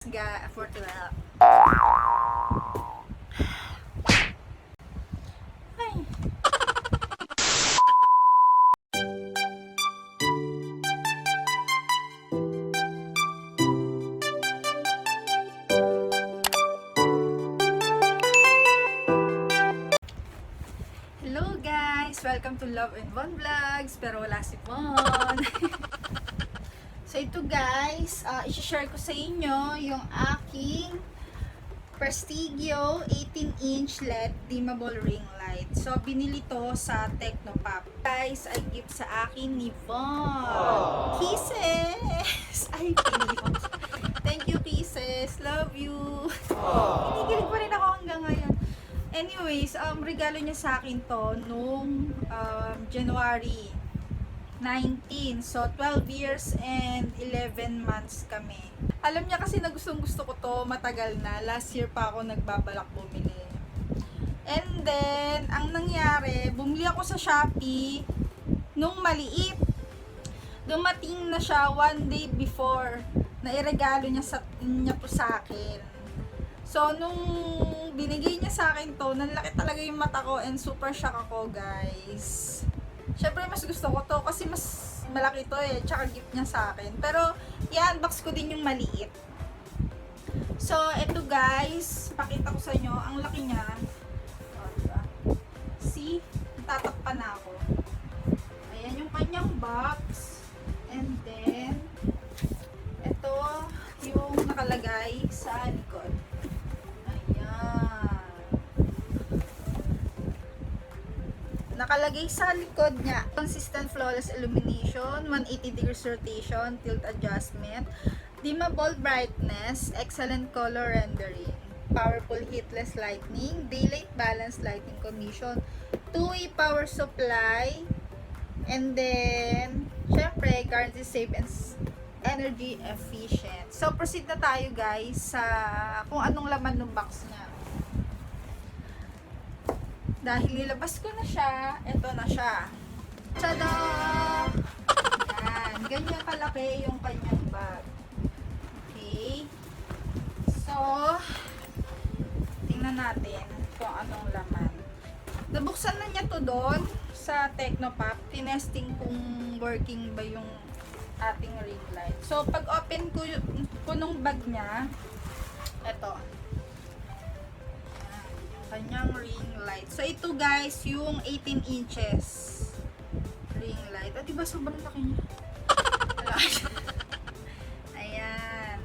For tonight. Ay. Hello guys! Welcome to Love and Vhon Vlogs. Pero wala si Vhon. So ito guys, i-share ko sa inyo yung aking Prestigio 18-inch LED dimmable ring light. So binili to sa Technopop. Guys, ay gift sa akin ni Vhon. Kisses! Ay, pinili. Thank you, Kisses. Love you. Kinikilig pa rin ako hanggang ngayon. Anyways, regalo niya sa akin to nung January 19. So, 12 years and 11 months kami. Alam niya kasi na gustong gusto ko to matagal na. Last year pa ako nagbabalak bumili. And then, ang nangyari, bumili ako sa Shopee nung maliit. Dumating na siya one day before na iregalo niya po sa akin. So, nung binigay niya sa akin to, nanlaki talaga yung mata ko and super shock ako, guys. Syempre, mas gusto ko to kasi mas malaki to eh. Tsaka gift niya sa akin. Pero, i-unbox ko din yung maliit. So, eto guys, pakita ko sa inyo. Ang laki niya. O, diba? See? Tatakpan na ako. Ayan yung kanyang box. And then, eto yung nakalagay sa likod. Nakalagay sa likod niya, consistent flawless illumination, 180 degrees rotation, tilt adjustment, dimmable brightness, excellent color rendering, powerful heatless lighting, daylight balanced lighting condition, 2-way power supply, and then, syempre, guarantee safe and energy efficient. So, proceed na tayo guys sa kung anong laman ng box niya. Dahil nilabas ko na siya, eto na siya. Tada! Yan. Ganyan kalaki yung kanyang bag. Okay. So, tingnan natin kung anong laman. Nabuksan na niya to doon sa Technopop. Tinesting kung working ba yung ating ring light. So, pag open ko nung bag niya, eto. Kanyang ring light. So, ito guys, yung 18 inches ring light. O, diba sobrang laki niya? Ayan.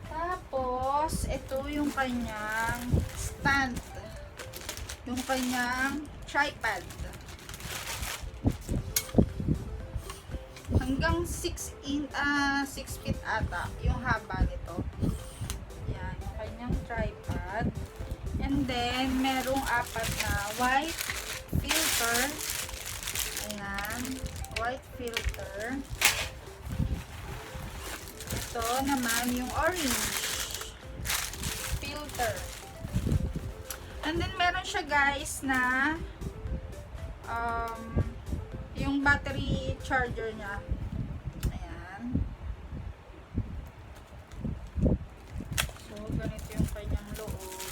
Tapos, ito yung kanyang stand. Yung kanyang tripod. Hanggang 6 feet ata yung haba nito. Ayan, yung kanyang tripod. And then, merong 4 na white filter. Ayan. White filter. Ito naman yung orange filter. And then, meron siya guys na yung battery charger niya. Ayan. So, ganito yung kanyang loob.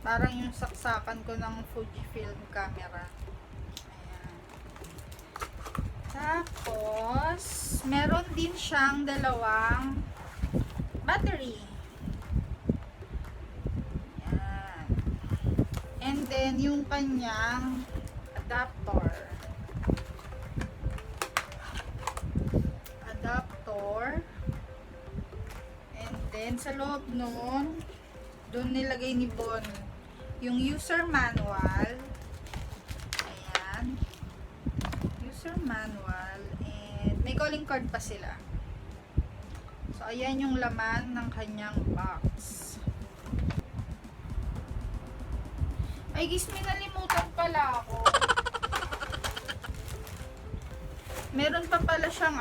Parang yung saksakan ko ng Fujifilm camera. Ayan. Tapos, meron din siyang dalawang battery. Ayan. And then, yung kanyang adapter. And then, sa loob nun, doon nilagay ni Vhon yung user manual. Ayan. User manual. And may calling card pa sila. So, ayan yung laman ng kanyang box. Ay, guys, may nalimutan pala ako. Meron pa pala siyang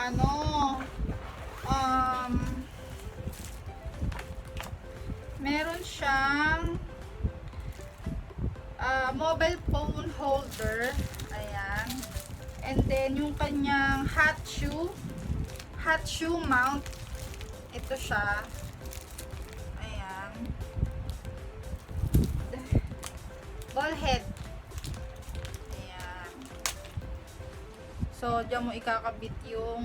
meron siyang mobile phone holder. Ayan. And then, yung kanyang hot hot shoe mount. Ito siya. Ayan. Ball head. Ayan. So, diyan mo ikakabit yung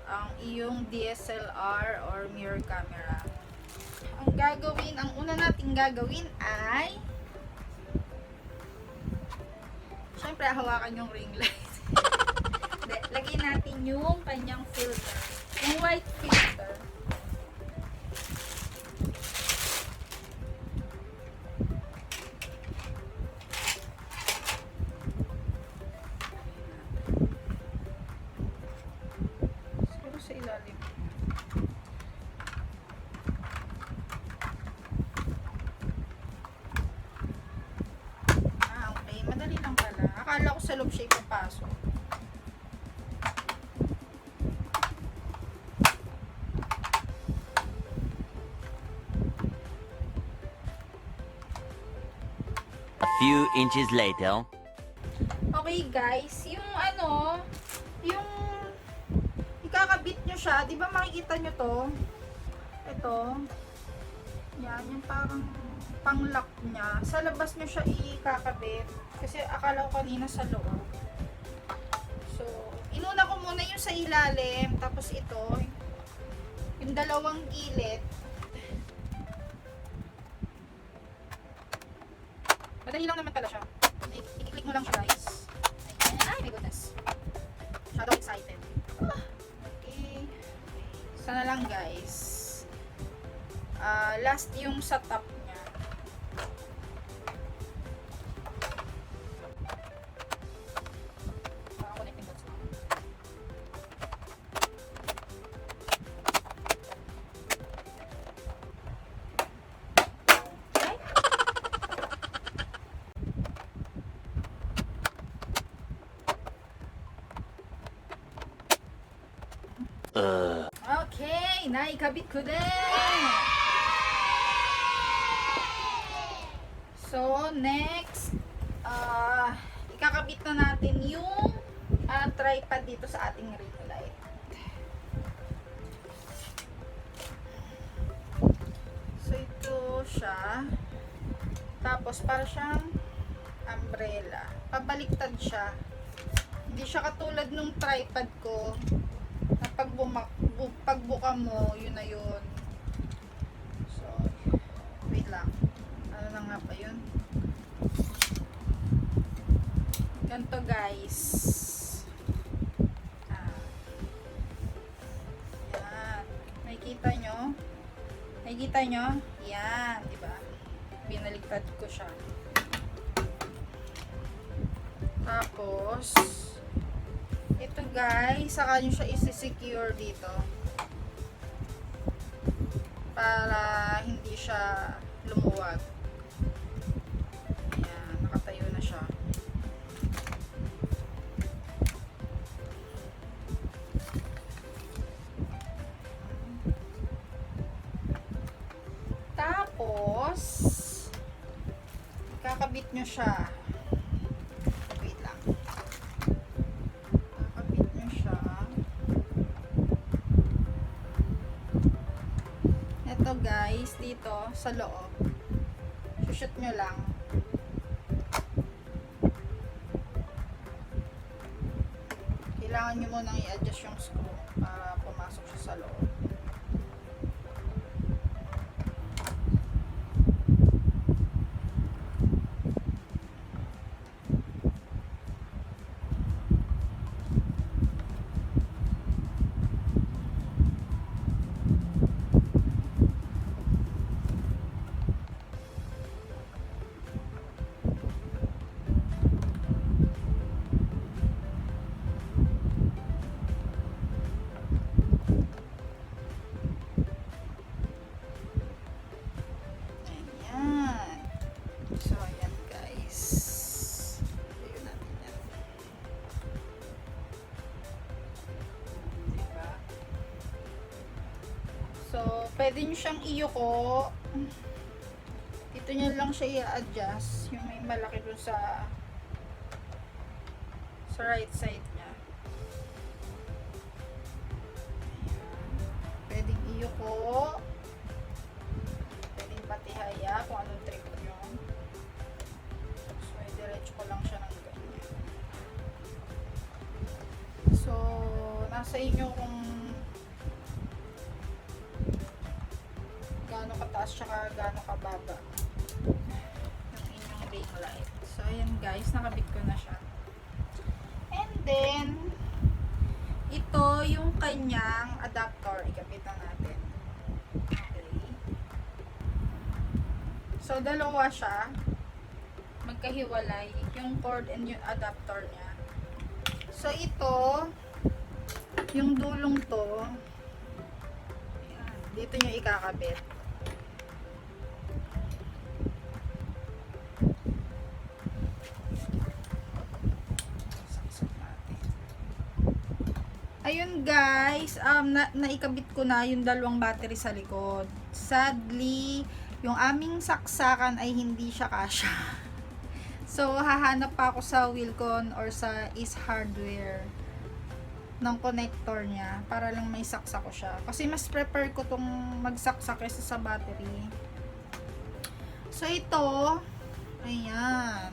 ang iyong DSLR or mirror camera. Ang una nating gagawin ay syempre hawakan yung ring light. Lagyan natin yung kanyang filter. Yung white filter. Siguro sa ilalim. Okay. Madali lang pala. Akala ko sa loob siya ipapasok. A few inches later. Okay guys, yung yung ikakabit nyo siya, di ba makikita nyo to? Ito. Yan, yung parang pang-lock niya. Sa labas nyo siya ikakabit. Kasi akala ko kanina sa loob. So, inuna ko muna yung sa ilalim, tapos ito, yung dalawang gilid. Madali lang naman pala siya. I-click mo lang siya guys. Ayan. Ay my goodness. Masyadong excited. Okay. Sana lang guys. Last yung sa top niya. Connecting dots. Okay, naikabit ko din. So, next, ikakabit na natin yung tripod dito sa ating ring light. So, ito siya. Tapos, para siyang umbrella. Pabaliktad siya. Hindi siya katulad nung tripod ko. Pagbuka mo, yun na yun. So, wait lang. Ano na nga ba yun? Ganto guys. Yan. Nakikita nyo? Nakikita nyo? Yan, diba? Pinaliktad ko siya. Tapos, ito guys, saka nyo siya isi-secure dito. Para hindi siya lumuwag. Ayan, nakatayo na siya. Tapos, kakabit nyo siya. Wait lang. Kakabit nyo siya. Ito guys, dito sa loob. Shoot nyo lang. Kailangan nyo munang i-adjust yung screw para pumasok siya sa loob. So, ayan guys. Ayun natin yan. Diba? So, pwede nyo siyang iyuko. Dito nyo lang siya i-adjust. Yung may malaki dun sa right side niya. review ko. Pwedeng patihaya kung anong trick yun. So, diretso ko lang siya ng ganyan. So, nasa inyo kung gaano kataas tsaka gaano kababa yung inyong ring light. So, ayan guys, nakabit ko na siya. And then, ito yung kanyang adapter. Ikabit na natin. Okay. So, dalawa siya. Magkahiwalay. Yung cord and yung adapter niya. So, ito, yung dulong to, ayan, dito nyo ikakabit. Ayun guys, naikabit ko na yung dalawang battery sa likod. Sadly, yung aming saksakan ay hindi siya kasya. So, hahanap pa ako sa Wilcon or sa East Hardware ng connector niya para lang may saksa ko siya. Kasi mas prefer ko tong magsaksa kaysa sa battery. So, ito, ayan.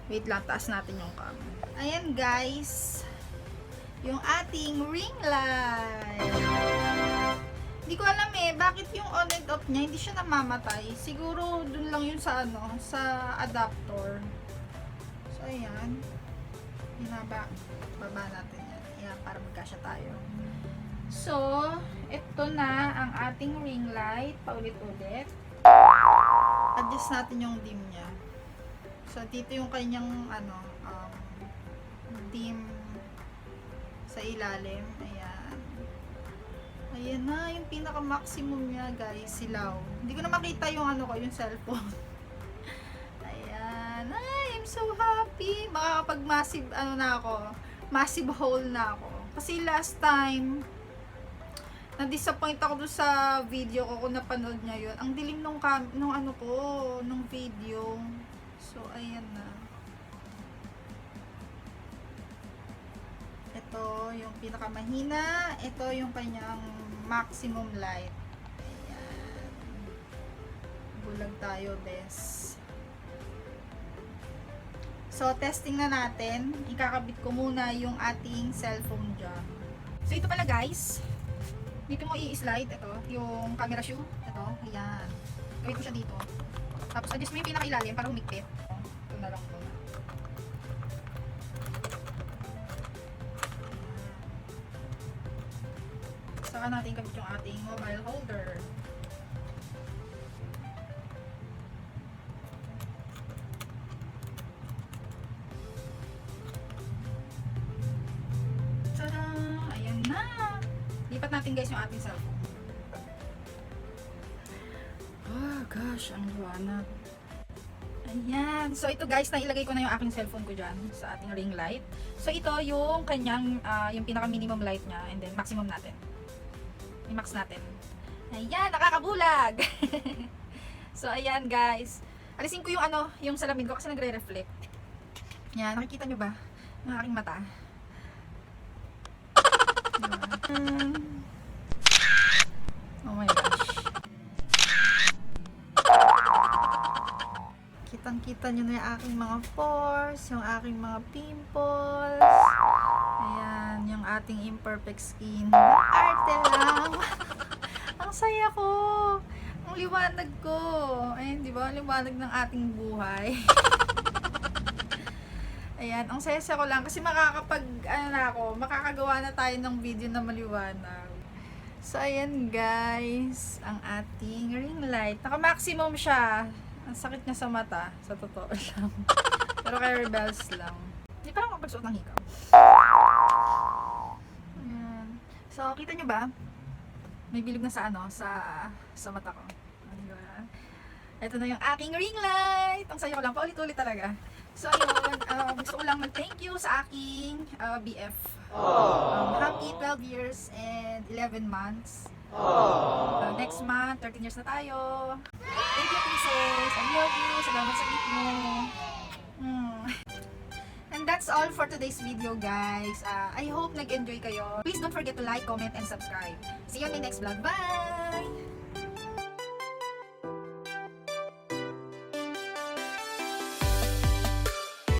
Wait lang, taas natin yung cam. Ayan guys, yung ating ring light. Hindi ko alam bakit yung on and off niya hindi siya namamatay. Siguro dun lang yun sa sa adapter. So ayan. Baba natin yan. Ayan, para magkasya tayo. So, ito na ang ating ring light. Paulit-ulit. Adjust natin yung dim niya. So, dito yung kanyang dim sa ilalim. Ayan. Ayan na, yung pinaka-maximum niya, guys. Silaw. Hindi ko na makita yung yung cellphone. Ayan. Ay, I'm so happy. Makakapag-massive, na ako. Massive haul na ako. Kasi last time, na-disappoint ako doon sa video ko kung napanood niya yun. Ang dilim nung video. So, ayan na. Ito yung pinakamahina. Ito yung kanyang maximum light. Ayan. Bulag tayo, des. So, testing na natin. Ikakabit ko muna yung ating cellphone dyan. So, ito pala guys. Dito mo i-slide. Ito, yung camera shoe. Ito, ayan. Gawin ko siya dito. Tapos, adjust mo yung pinakailalim para humigpit. Ito na lang muna. Saka natin kabit yung ating mobile holder. Tada! Ayan na! Lipat natin guys yung ating cellphone. Oh gosh, ang liwanag. Ayan. So ito guys, nailagay ko na yung aking cellphone ko dyan sa ating ring light. So ito yung kanyang, yung pinaka minimum light niya and then maximum natin. I-max natin. Ayan, nakakabulag! So, ayan guys. Alisin ko yung yung salamin ko kasi nagre-reflect. Ayan, nakikita nyo ba? Yung aking mata. Oh my gosh. Kitang-kita nyo na yung aking mga pores, yung aking mga pimples. Ayan, yung ating imperfect skin. Arte lang. Ang saya ko. Ang liwanag ko. Ayun, di ba? Ang liwanag ng ating buhay. Ayan, ang saya-saya ko lang kasi makakagawa na tayo ng video na maliwanag. So, ayan guys, ang ating ring light. Naka-maximum siya. Ang sakit niya sa mata, sa totoo lang. Pero kay rebels lang. Hindi parang makapagsuot ng hikaw. Ayan. So, kita nyo ba? May bilog na sa sa mata ko. Diba? Ito na yung aking ring light. Ang sayo ko lang, paulit-ulit talaga. So, ayun, gusto ko lang mag-thank you sa aking BF. Happy 12 years and 11 months. Next month, 13 years na tayo. Thank you, princess. I love you. Salamat sa gift mo. And And that's all for today's video, guys. I hope nag-enjoy kayo. Please don't forget to like, comment, and subscribe. See you on my next vlog. Bye!